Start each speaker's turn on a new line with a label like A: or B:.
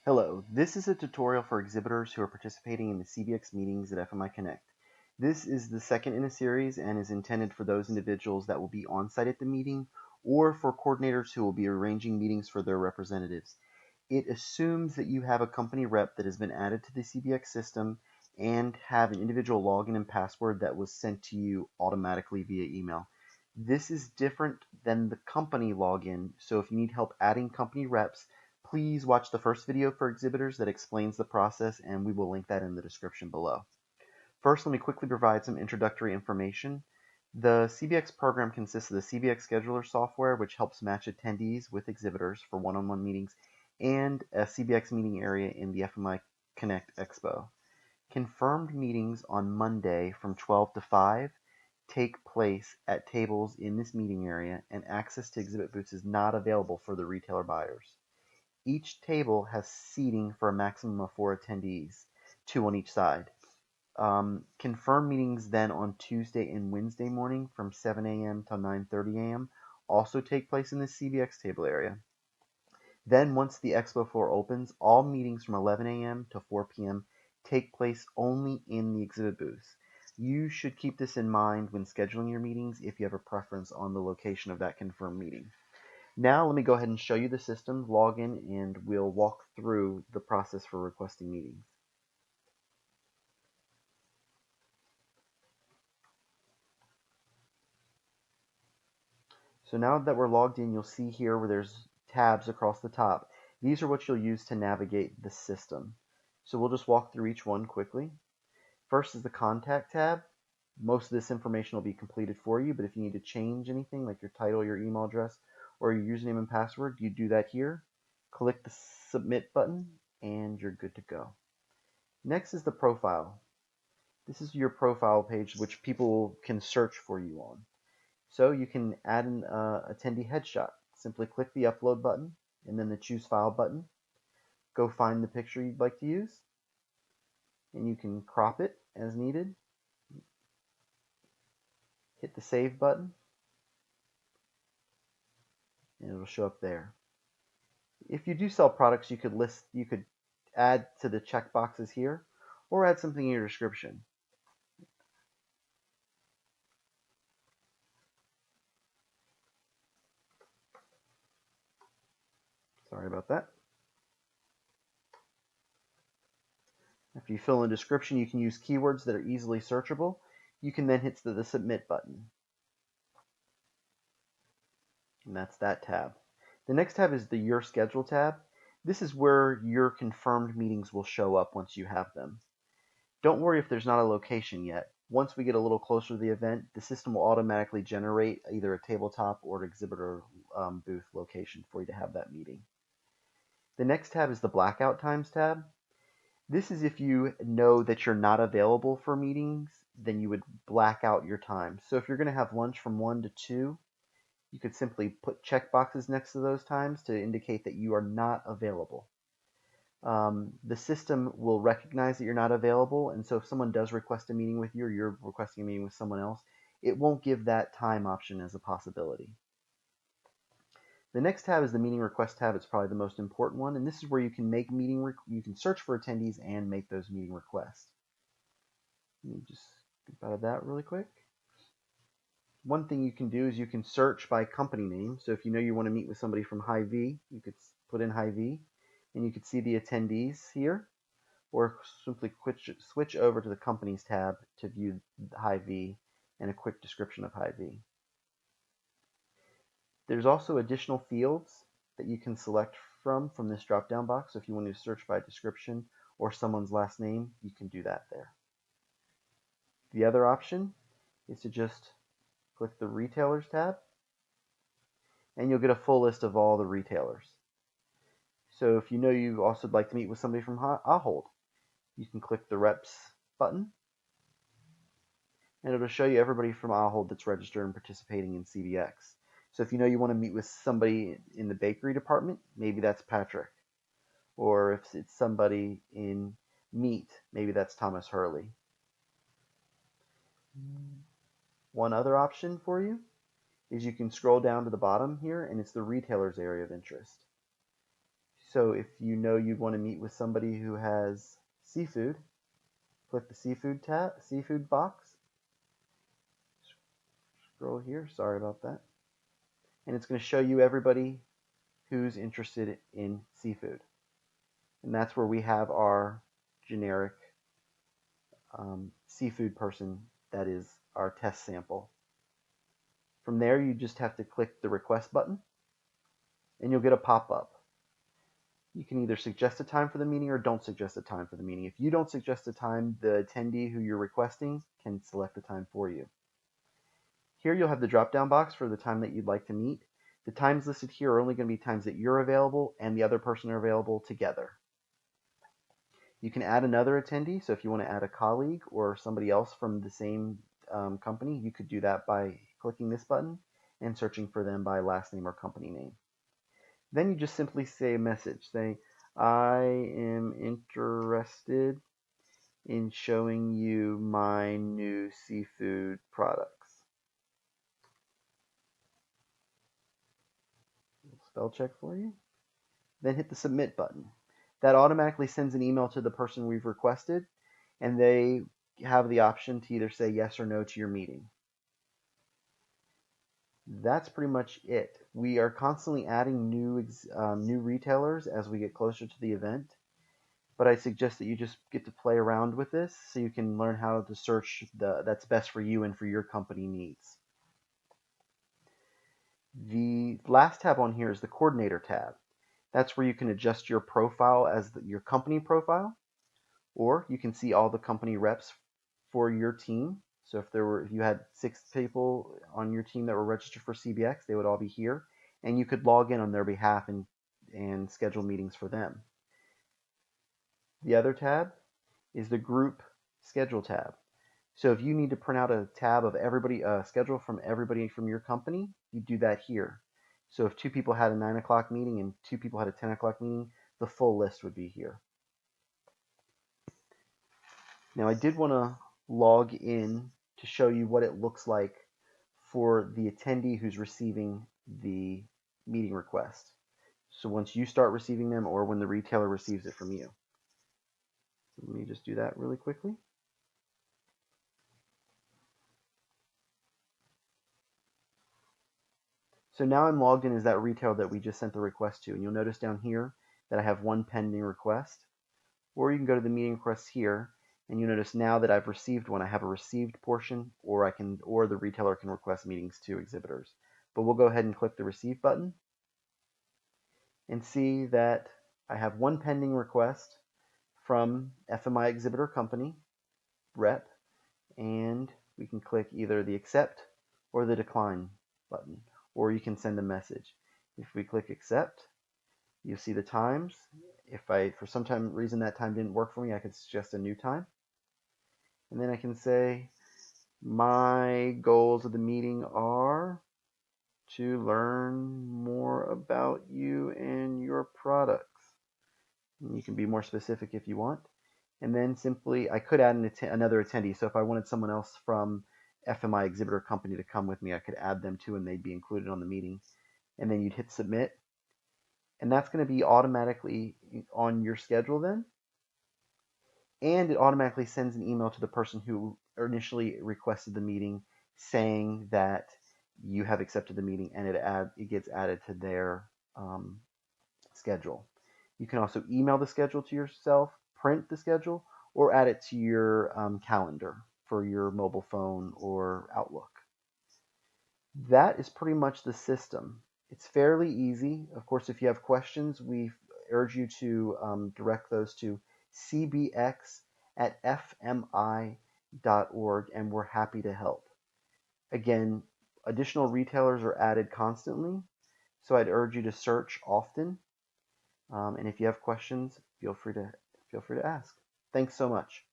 A: Hello, this is a tutorial for exhibitors who are participating in the CBX meetings at FMI Connect. This is the second in a series and is intended for those individuals that will be on site at the meeting or for coordinators who will be arranging meetings for their representatives. It assumes that you have a company rep that has been added to the CBX system and have an individual login and password that was sent to you automatically via email. This is different than the company login, so if you need help adding company reps, please watch the first video for exhibitors that explains the process, and we will link that in the description below. First, let me quickly provide some introductory information. The CBX program consists of the CBX scheduler software, which helps match attendees with exhibitors for one-on-one meetings, and a CBX meeting area in the FMI Connect Expo. Confirmed meetings on Monday from 12 to 5 take place at tables in this meeting area, and access to exhibit booths is not available for the retailer buyers. Each table has seating for a maximum of 4 attendees, 2 on each side. Confirmed meetings then on Tuesday and Wednesday morning from 7 a.m. to 9:30 a.m. also take place in the CBX table area. Then once the expo floor opens, all meetings from 11 a.m. to 4 p.m. take place only in the exhibit booths. You should keep this in mind when scheduling your meetings if you have a preference on the location of that confirmed meeting. Now let me go ahead and show you the system, log in, and we'll walk through the process for requesting meetings. So now that we're logged in, you'll see here where there's tabs across the top. These are what you'll use to navigate the system. So we'll just walk through each one quickly. First is the Contact tab. Most of this information will be completed for you, but if you need to change anything like your title, your email address, or your username and password, you do that here. Click the Submit button, and you're good to go. Next is the Profile. This is your profile page which people can search for you on. So you can add an attendee headshot. Simply click the Upload button and then the Choose File button. Go find the picture you'd like to use, and you can crop it as needed. Hit the Save button, and it'll show up there. If you do sell products, you could add to the checkboxes here, or add something in your description. Sorry about that. After you fill in a description, you can use keywords that are easily searchable. You can then hit the Submit button. And that's that tab. The next tab is the Your Schedule tab. This is where your confirmed meetings will show up once you have them. Don't worry if there's not a location yet. Once we get a little closer to the event, the system will automatically generate either a tabletop or an exhibitor booth location for you to have that meeting. The next tab is the Blackout Times tab. This is if you know that you're not available for meetings, then you would black out your time. So if you're going to have lunch from 1 to 2, you could simply put checkboxes next to those times to indicate that you are not available. The system will recognize that you're not available, and so if someone does request a meeting with you or you're requesting a meeting with someone else, it won't give that time option as a possibility. The next tab is the meeting request tab. It's probably the most important one, and this is where you can make you can search for attendees and make those meeting requests. Let me just get out of that really quick. One thing you can do is you can search by company name. So if you know you want to meet with somebody from Hy-Vee, you could put in Hy-Vee, and you could see the attendees here, or simply switch over to the companies tab to view Hy-Vee and a quick description of Hy-Vee. There's also additional fields that you can select from this drop-down box. So if you want to search by description or someone's last name, you can do that there. The other option is to just click the Retailers tab, and you'll get a full list of all the retailers. So if you know you also would like to meet with somebody from Ahold, you can click the Reps button, and it'll show you everybody from Ahold that's registered and participating in CBX. So if you know you want to meet with somebody in the bakery department, maybe that's Patrick. Or if it's somebody in meat, maybe that's Thomas Hurley. One other option for you is you can scroll down to the bottom here, and it's the retailer's area of interest. So if you know you'd want to meet with somebody who has seafood, click the seafood box. Scroll here, sorry about that. And it's going to show you everybody who's interested in seafood. And that's where we have our generic seafood person that is our test sample. From there, you just have to click the request button and you'll get a pop-up. You can either suggest a time for the meeting or don't suggest a time for the meeting. If you don't suggest a time, the attendee who you're requesting can select a time for you. Here you'll have the drop-down box for the time that you'd like to meet. The times listed here are only going to be times that you're available and the other person are available together. You can add another attendee, so if you want to add a colleague or somebody else from the same company, you could do that by clicking this button and searching for them by last name or company name. Then you just simply say a message. Say, I am interested in showing you my new seafood products. Spell check for you. Then hit the submit button. That automatically sends an email to the person we've requested, and they have the option to either say yes or no to your meeting. That's pretty much it. We are constantly adding new retailers as we get closer to the event, but I suggest that you just get to play around with this so you can learn how to search that's best for you and for your company needs. The last tab on here is the coordinator tab. That's where you can adjust your profile as your company profile, or you can see all the company reps for your team. So if you had 6 people on your team that were registered for CBX, they would all be here, and you could log in on their behalf and schedule meetings for them. The other tab is the group schedule tab. So if you need to print out a tab of everybody, schedule from everybody from your company, you do that here. So if 2 people had a 9 o'clock meeting and 2 people had a 10 o'clock meeting, the full list would be here. Now I did want to log in to show you what it looks like for the attendee who's receiving the meeting request. So once you start receiving them or when the retailer receives it from you. So let me just do that really quickly. So now I'm logged in as that retailer that we just sent the request to. And you'll notice down here that I have 1 pending request. Or you can go to the meeting requests here, and you notice now that I've received one, I have a received portion, or the retailer can request meetings to exhibitors. But we'll go ahead and click the receive button and see that I have 1 pending request from FMI Exhibitor Company rep, and we can click either the accept or the decline button, or you can send a message. If we click accept, you'll see the times. If for some reason that time didn't work for me, I could suggest a new time. And then I can say, my goals of the meeting are to learn more about you and your products. And you can be more specific if you want. And then simply, I could add another attendee. So if I wanted someone else from FMI Exhibitor Company to come with me, I could add them too, and they'd be included on the meeting. And then you'd hit submit. And that's going to be automatically on your schedule then. And it automatically sends an email to the person who initially requested the meeting saying that you have accepted the meeting, and it gets added to their schedule. You can also email the schedule to yourself, print the schedule, or add it to your calendar for your mobile phone or Outlook. That is pretty much the system. It's fairly easy. Of course, if you have questions, we urge you to direct those to cbx@fmi.org, and we're happy to help. Again, additional retailers are added constantly, so I'd urge you to search often. And if you have questions, feel free to ask. Thanks so much.